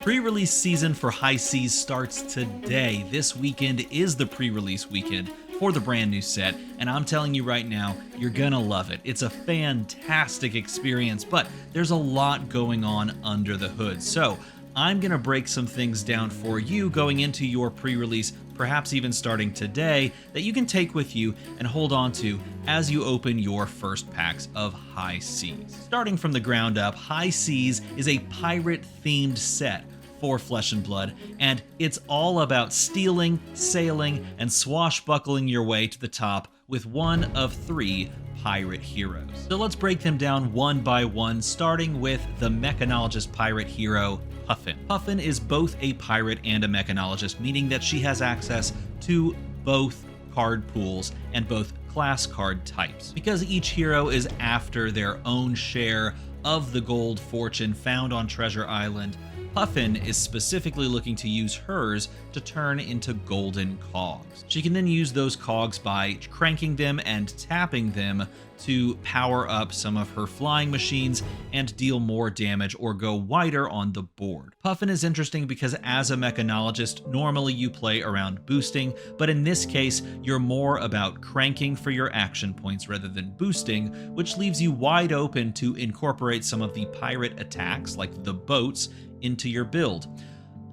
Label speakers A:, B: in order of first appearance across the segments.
A: Pre-release season for High Seas starts today. This weekend is the pre-release weekend for the brand new set, and I'm telling you right now, you're gonna love it. It's a fantastic experience, but there's a lot going on under the hood. So I'm gonna break some things down for you going into your pre-release, perhaps even starting today, that you can take with you and hold on to as you open your first packs of High Seas. Starting from the ground up, High Seas is a pirate-themed set for Flesh and Blood, and it's all about stealing, sailing, and swashbuckling your way to the top with one of three pirate heroes. So let's break them down one by one, starting with the mechanologist pirate hero, Puffin. Puffin is both a pirate and a mechanologist, meaning that she has access to both card pools and both class card types. Because each hero is after their own share of the gold fortune found on Treasure Island, Puffin is specifically looking to use hers to turn into golden cogs. She can then use those cogs by cranking them and tapping them to power up some of her flying machines and deal more damage or go wider on the board. Puffin is interesting because as a mechanologist, normally you play around boosting, but in this case, you're more about cranking for your action points rather than boosting, which leaves you wide open to incorporate some of the pirate attacks, like the boats, into your build.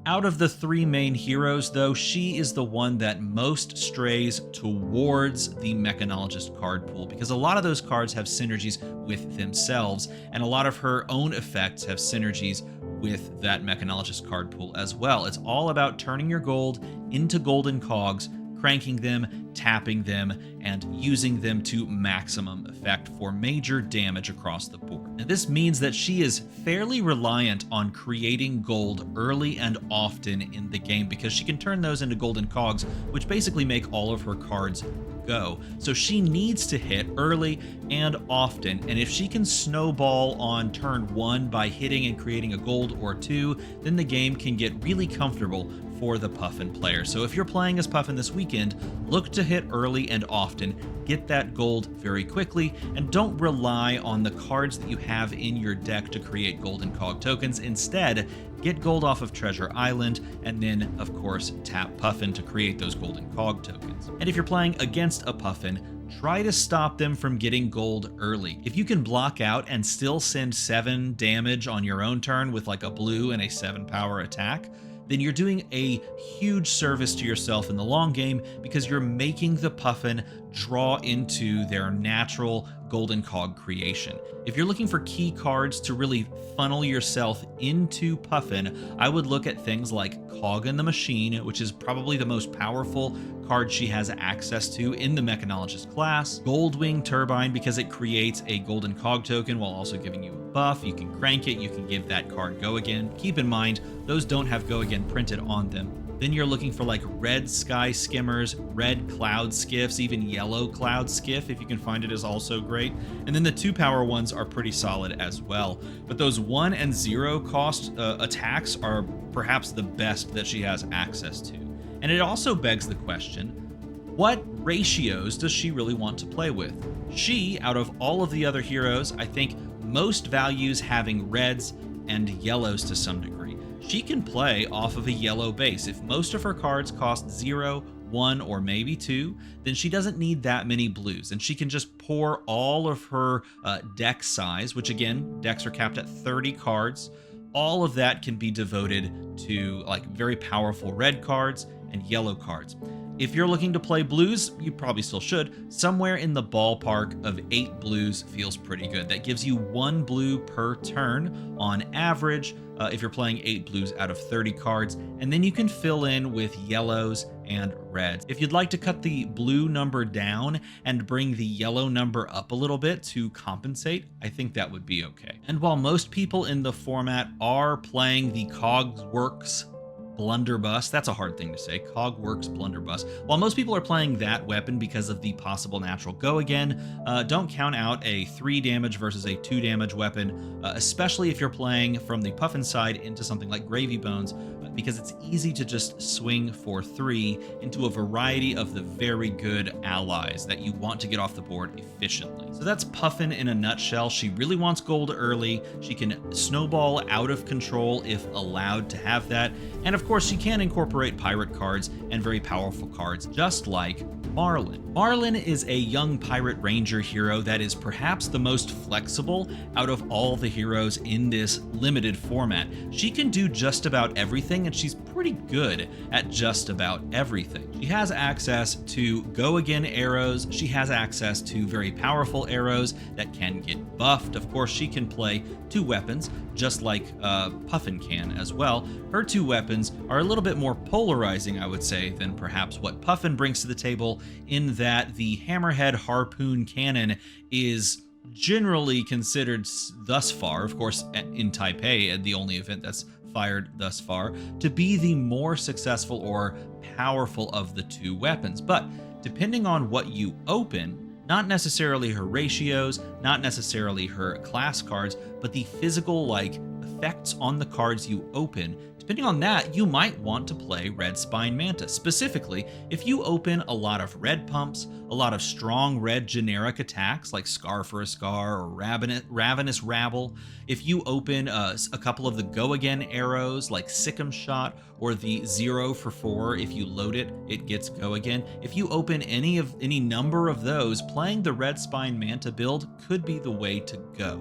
A: Out of the three main heroes, though, she is the one that most strays towards the mechanologist card pool, because a lot of those cards have synergies with themselves, and a lot of her own effects have synergies with that mechanologist card pool as well. It's all about turning your gold into golden cogs, cranking them, tapping them, and using them to maximum effect for major damage across the board. Now, this means that she is fairly reliant on creating gold early and often in the game because she can turn those into golden cogs, which basically make all of her cards go. So she needs to hit early and often, and if she can snowball on turn one by hitting and creating a gold or two, then the game can get really comfortable for the Puffin player. So if you're playing as Puffin this weekend, look to hit early and often, get that gold very quickly, and don't rely on the cards that you have in your deck to create golden cog tokens. Instead, get gold off of Treasure Island, and then, of course, tap Puffin to create those golden cog tokens. And if you're playing against a Puffin, try to stop them from getting gold early. If you can block out and still send 7 damage on your own turn with like a blue and a 7 power attack, then you're doing a huge service to yourself in the long game because you're making the Puffin draw into their natural golden cog creation. If you're looking for key cards to really funnel yourself into Puffin, I would look at things like Cog in the Machine, which is probably the most powerful card she has access to in the mechanologist class. Goldwing Turbine, because it creates a golden cog token while also giving you a buff. You can crank it, you can give that card Go Again. Keep in mind, those don't have Go Again printed on them. Then you're looking for like red sky skimmers, red cloud skiffs, even yellow cloud skiff, if you can find it, is also great. And then the 2 power ones are pretty solid as well. But those 1 and 0 cost attacks are perhaps the best that she has access to. And it also begs the question, what ratios does she really want to play with? She, out of all of the other heroes, I think most values having reds and yellows to some degree. She can play off of a yellow base. If most of her cards cost 0, 1, or maybe 2, then she doesn't need that many blues, and she can just pour all of her deck size, which again, decks are capped at 30 cards. All of that can be devoted to like very powerful red cards and yellow cards. If you're looking to play blues, you probably still should. Somewhere in the ballpark of 8 blues feels pretty good. That gives you 1 blue per turn on average if you're playing 8 blues out of 30 cards, and then you can fill in with yellows and reds. If you'd like to cut the blue number down and bring the yellow number up a little bit to compensate, I think that would be okay. And while most people in the format are playing the Cogsworks Blunderbuss. That's a hard thing to say. Cogworks Blunderbuss. While most people are playing that weapon because of the possible natural go again, don't count out a 3 damage versus a 2 damage weapon, especially if you're playing from the Puffin side into something like Gravy Bones, because it's easy to just swing for 3 into a variety of the very good allies that you want to get off the board efficiently. So that's Puffin in a nutshell. She really wants gold early. She can snowball out of control if allowed to have that. And of course, she can incorporate pirate cards and very powerful cards, just like Marlin. Marlin is a young pirate ranger hero that is perhaps the most flexible out of all the heroes in this limited format. She can do just about everything, and she's pretty good at just about everything. She has access to go again arrows. She has access to very powerful arrows that can get buffed. Of course, she can play 2 weapons, just like Puffin can as well. Her 2 weapons are a little bit more polarizing, I would say, than perhaps what Puffin brings to the table, in that the Hammerhead Harpoon Cannon is generally considered thus far, of course, in Taipei, the only event that's fired thus far, to be the more successful or powerful of the 2 weapons. But depending on what you open, not necessarily her ratios, not necessarily her class cards, but the physical effects on the cards you open, depending on that, you might want to play Red Spine Manta. Specifically, if you open a lot of red pumps, a lot of strong red generic attacks like Scar for a Scar or Ravenous Rabble, if you open a couple of the Go Again arrows like Sick'em Shot, or the 0 for 4, if you load it, it gets Go Again. If you open any number of those, playing the Red Spine Manta build could be the way to go.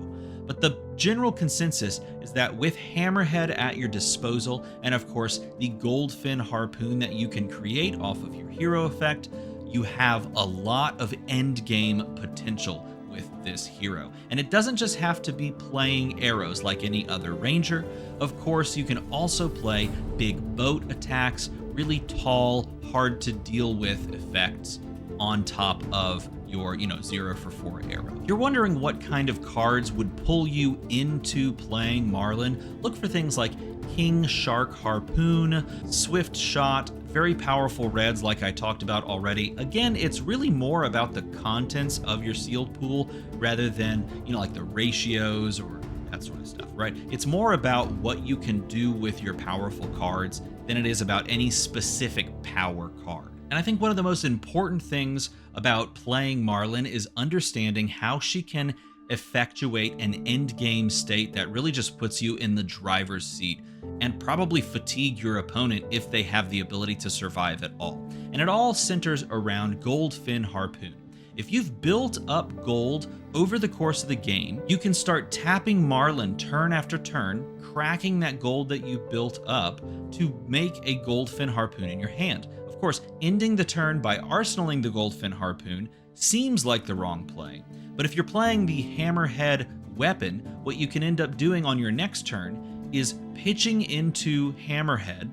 A: But the general consensus is that with Hammerhead at your disposal, and of course the Goldfin Harpoon that you can create off of your hero effect, you have a lot of endgame potential with this hero. And it doesn't just have to be playing arrows like any other ranger. Of course, you can also play big boat attacks, really tall, hard to deal with effects on top of your 0 for 4 arrow. If you're wondering what kind of cards would pull you into playing Marlin, look for things like King Shark Harpoon, Swift Shot, very powerful reds like I talked about already. Again, it's really more about the contents of your sealed pool rather than, like the ratios or that sort of stuff, right? It's more about what you can do with your powerful cards than it is about any specific power card. And I think one of the most important things about playing Marlin is understanding how she can effectuate an end game state that really just puts you in the driver's seat and probably fatigue your opponent if they have the ability to survive at all. And it all centers around Goldfin Harpoon. If you've built up gold over the course of the game, you can start tapping Marlin turn after turn, cracking that gold that you built up to make a Goldfin Harpoon in your hand. Of course, ending the turn by arsenaling the Goldfin Harpoon seems like the wrong play, but if you're playing the Hammerhead weapon, what you can end up doing on your next turn is pitching into Hammerhead,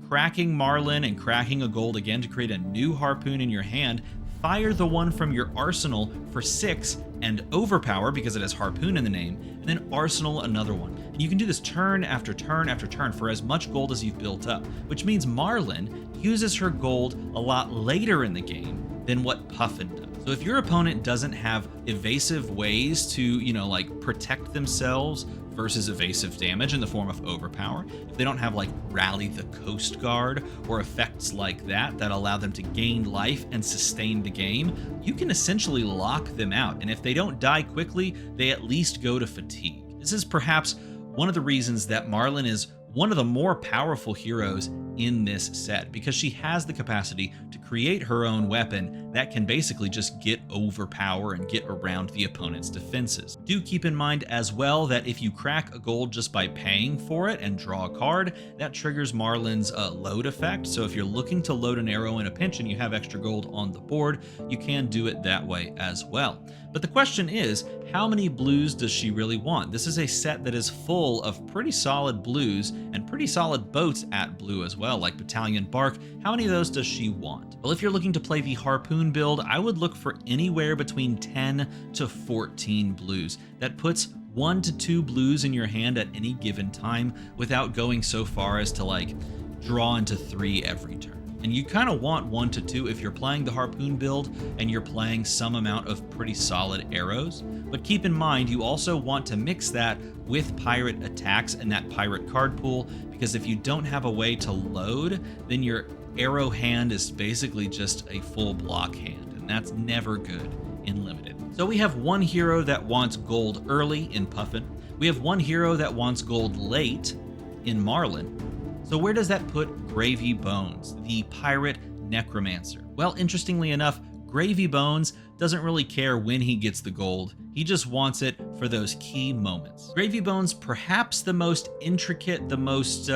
A: cracking Marlin and cracking a gold again to create a new harpoon in your hand, fire the one from your arsenal for 6 and overpower because it has harpoon in the name, and then arsenal another one. And you can do this turn after turn after turn for as much gold as you've built up, which means Marlin uses her gold a lot later in the game than what Puffin does. So if your opponent doesn't have evasive ways to, protect themselves versus evasive damage in the form of overpower, if they don't have Rally the Coast Guard or effects like that allow them to gain life and sustain the game, you can essentially lock them out. And if they don't die quickly, they at least go to fatigue. This is perhaps one of the reasons that Marlin is one of the more powerful heroes in this set, because she has the capacity to create her own weapon that can basically just get overpower and get around the opponent's defenses. Do keep in mind as well that if you crack a gold just by paying for it and draw a card, that triggers Marlin's load effect. So if you're looking to load an arrow in a pinch and you have extra gold on the board, you can do it that way as well. But the question is, how many blues does she really want? This is a set that is full of pretty solid blues and pretty solid boats at blue as well, like Battalion Bark. How many of those does she want? Well, if you're looking to play the Harpoon build, I would look for anywhere between 10 to 14 blues. That puts 1 to 2 blues in your hand at any given time without going so far as to draw into 3 every turn. And you kind of want 1 to 2 if you're playing the harpoon build and you're playing some amount of pretty solid arrows. But keep in mind, you also want to mix that with pirate attacks and that pirate card pool, because if you don't have a way to load, then your arrow hand is basically just a full block hand, and that's never good in limited. So we have one hero that wants gold early in Puffin. We have one hero that wants gold late in Marlin. So where does that put Gravy Bones, the pirate necromancer? Well, interestingly enough, Gravy Bones doesn't really care when he gets the gold. He just wants it for those key moments. Gravy Bones, perhaps the most intricate, the most,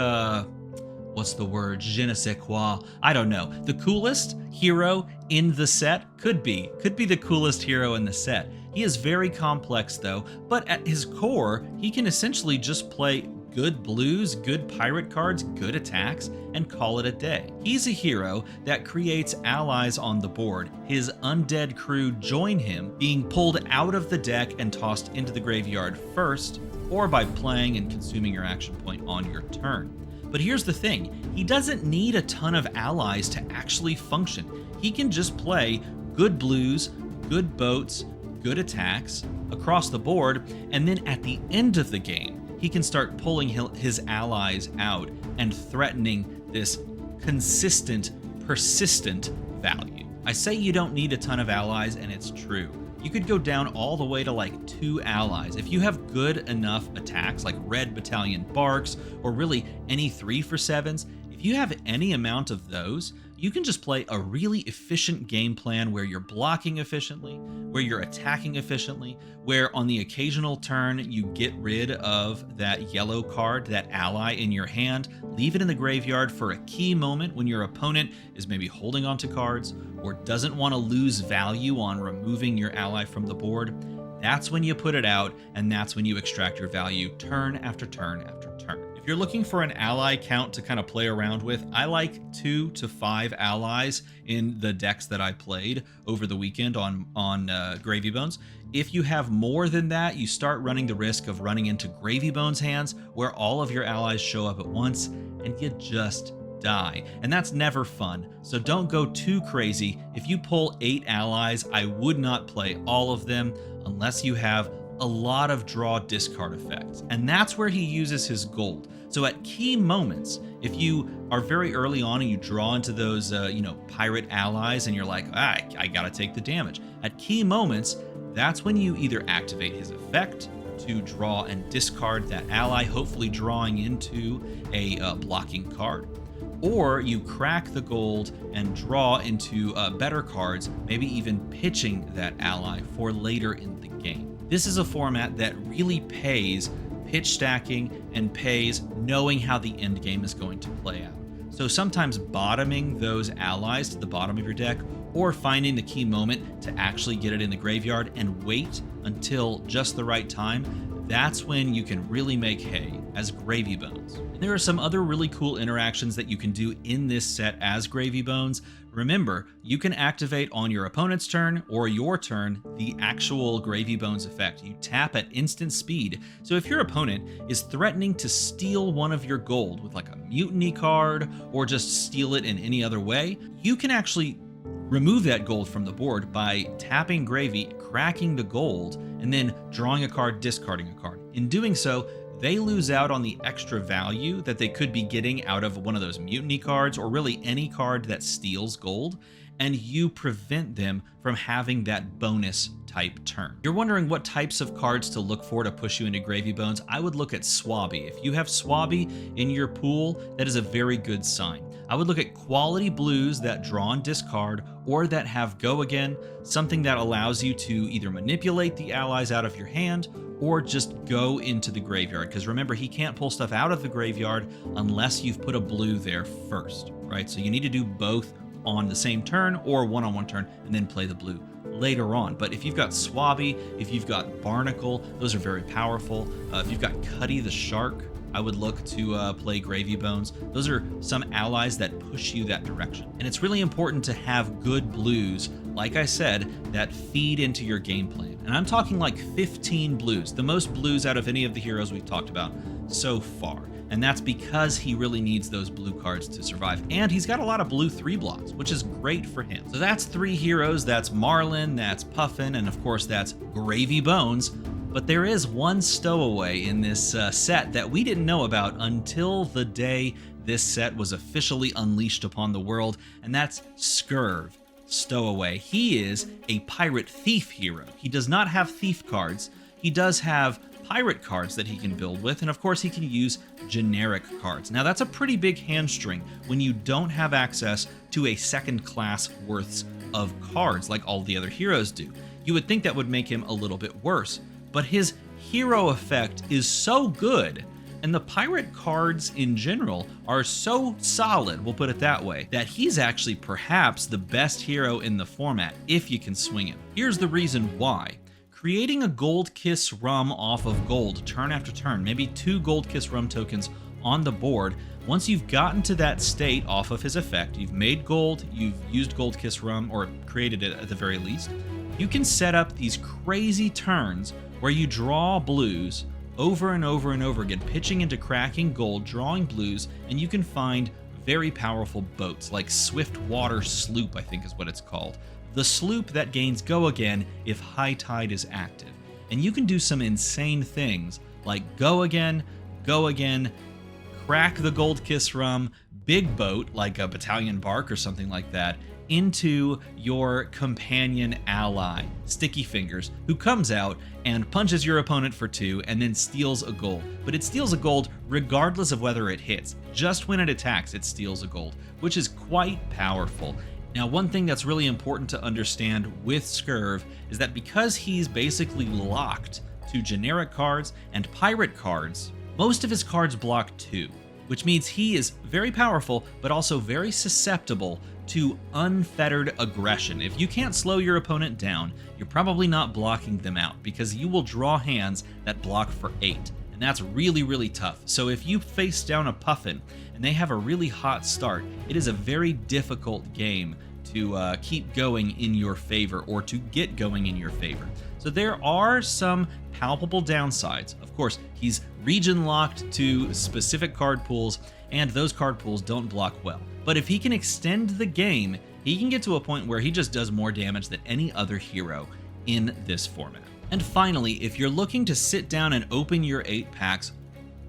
A: what's the word? Je ne sais quoi. I don't know. The coolest hero in the set could be the coolest hero in the set. He is very complex though, but at his core, he can essentially just play good blues, good pirate cards, good attacks, and call it a day. He's a hero that creates allies on the board. His undead crew join him, being pulled out of the deck and tossed into the graveyard first, or by playing and consuming your action point on your turn. But here's the thing, he doesn't need a ton of allies to actually function. He can just play good blues, good boats, good attacks across the board, and then at the end of the game, he can start pulling his allies out and threatening this consistent, persistent value. I say you don't need a ton of allies, and it's true. You could go down all the way to like 2 allies. If you have good enough attacks like Red Battalion Barks or really any 3 for 7s, if you have any amount of those, you can just play a really efficient game plan where you're blocking efficiently, where you're attacking efficiently, where on the occasional turn you get rid of that yellow card, that ally in your hand, leave it in the graveyard for a key moment when your opponent is maybe holding onto cards or doesn't want to lose value on removing your ally from the board. That's when you put it out, and that's when you extract your value turn after turn after turn. If you're looking for an ally count to kind of play around with, I like 2 to 5 allies in the decks that I played over the weekend on Gravy Bones. If you have more than that, you start running the risk of running into Gravy Bones hands where all of your allies show up at once and you just die. And that's never fun. So don't go too crazy. If you pull 8 allies, I would not play all of them unless you have a lot of draw discard effects. And that's where he uses his gold. So at key moments, if you are very early on and you draw into those, pirate allies and you're like, I gotta take the damage. At key moments, that's when you either activate his effect to draw and discard that ally, hopefully drawing into a blocking card, or you crack the gold and draw into better cards, maybe even pitching that ally for later in the game. This is a format that really pays pitch stacking and pays knowing how the end game is going to play out. So sometimes bottoming those allies to the bottom of your deck, or finding the key moment to actually get it in the graveyard and wait until just the right time, that's when you can really make hay as Gravy Bones. And there are some other really cool interactions that you can do in this set as Gravy Bones. Remember, you can activate on your opponent's turn or your turn the actual Gravy Bones effect. You tap at instant speed. So if your opponent is threatening to steal one of your gold with like a mutiny card or just steal it in any other way, you can actually remove that gold from the board by tapping Gravy, cracking the gold, and then drawing a card, discarding a card. In doing so, they lose out on the extra value that they could be getting out of one of those mutiny cards or really any card that steals gold, and you prevent them from having that bonus type turn. You're wondering what types of cards to look for to push you into Gravy Bones. I would look at Swabby. If you have Swabby in your pool, that is a very good sign. I would look at quality blues that draw and discard or that have go again, something that allows you to either manipulate the allies out of your hand or just go into the graveyard. Because remember, he can't pull stuff out of the graveyard unless you've put a blue there first, right? So you need to do both on the same turn or one-on-one turn and then play the blue later on. But if you've got Swabby, if you've got Barnacle, those are very powerful. If you've got Cuddy the Shark, I would look to play Gravy Bones. Those are some allies that push you that direction. And it's really important to have good blues, like I said, that feed into your game plan. And I'm talking like 15 blues, the most blues out of any of the heroes we've talked about so far. and that's because he really needs those blue cards to survive. And he's got a lot of blue 3 blocks, which is great for him. So that's 3 heroes. That's Marlin, that's Puffin, and of course that's Gravy Bones. But there is one stowaway in this set that we didn't know about until the day this set was officially unleashed upon the world, and that's Scurve, stowaway. He is a pirate thief hero. He does not have thief cards. He does have pirate cards that he can build with, and of course he can use generic cards. Now that's a pretty big hamstring when you don't have access to a second class worths of cards like all the other heroes do. You would think that would make him a little bit worse, but his hero effect is so good, and the pirate cards in general are so solid, we'll put it that way, that he's actually perhaps the best hero in the format if you can swing him. Here's the reason why. Creating a Gold Kiss Rum off of gold turn after turn, maybe 2 Gold Kiss Rum tokens on the board. Once you've gotten to that state off of his effect, you've made gold, you've used Gold Kiss Rum, or created it at the very least, you can set up these crazy turns where you draw blues over and over and over again, pitching into cracking gold, drawing blues, and you can find very powerful boats, like Swift Water Sloop, I think is what it's called. The sloop that gains go again if high tide is active. And you can do some insane things like go again, crack the Gold Kiss Rum, big boat like a Battalion Bark or something like that, into your companion ally, Sticky Fingers, who comes out and punches your opponent for 2 and then steals a gold. But it steals a gold regardless of whether it hits. Just when it attacks, it steals a gold, which is quite powerful. Now, one thing that's really important to understand with Scurve is that because he's basically locked to generic cards and pirate cards, most of his cards block 2, which means he is very powerful, but also very susceptible to unfettered aggression. If you can't slow your opponent down, you're probably not blocking them out, because you will draw hands that block for 8, and that's really, really tough. So if you face down a Puffin and they have a really hot start, it is a very difficult game to keep going in your favor, or to get going in your favor. So there are some palpable downsides. Of course, he's region locked to specific card pools, and those card pools don't block well. But if he can extend the game, he can get to a point where he just does more damage than any other hero in this format. And finally, if you're looking to sit down and open your 8 packs,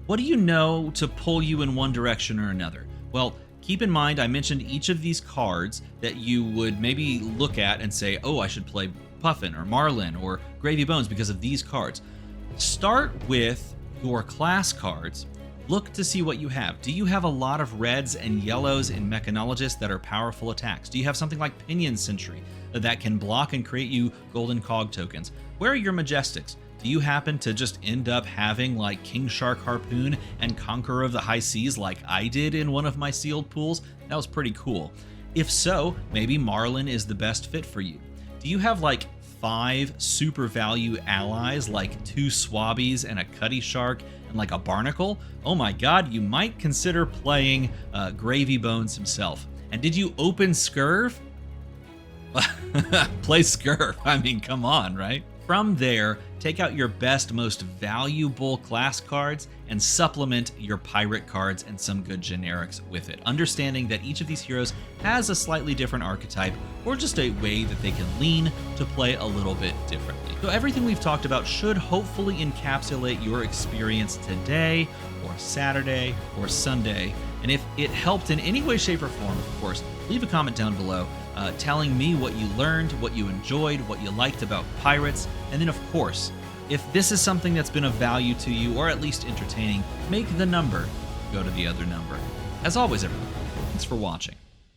A: what do you know to pull you in one direction or another? Well, keep in mind, I mentioned each of these cards that you would maybe look at and say, oh, I should play Puffin or Marlin or Gravy Bones because of these cards. Start with your class cards. Look to see what you have. Do you have a lot of reds and yellows in mechanologist that are powerful attacks? Do you have something like Pinion Sentry that can block and create you golden cog tokens? Where are your majestics? Do you happen to just end up having like King Shark Harpoon and Conqueror of the High Seas like I did in one of my sealed pools? That was pretty cool. If so, maybe Marlin is the best fit for you. Do you have like 5 super value allies like 2 Swabbies and a Cutty Shark and like a Barnacle? Oh my god, you might consider playing Gravy Bones himself. And did you open Scurve? Play Scurve. I mean, come on, right? From there, take out your best, most valuable class cards and supplement your pirate cards and some good generics with it, understanding that each of these heroes has a slightly different archetype or just a way that they can lean to play a little bit differently. So everything we've talked about should hopefully encapsulate your experience today or Saturday or Sunday. And if it helped in any way, shape, or form, of course, leave a comment down below telling me what you learned, what you enjoyed, what you liked about pirates. And then, of course, if this is something that's been of value to you, or at least entertaining, make the number go to the other number. As always, everyone, thanks for watching.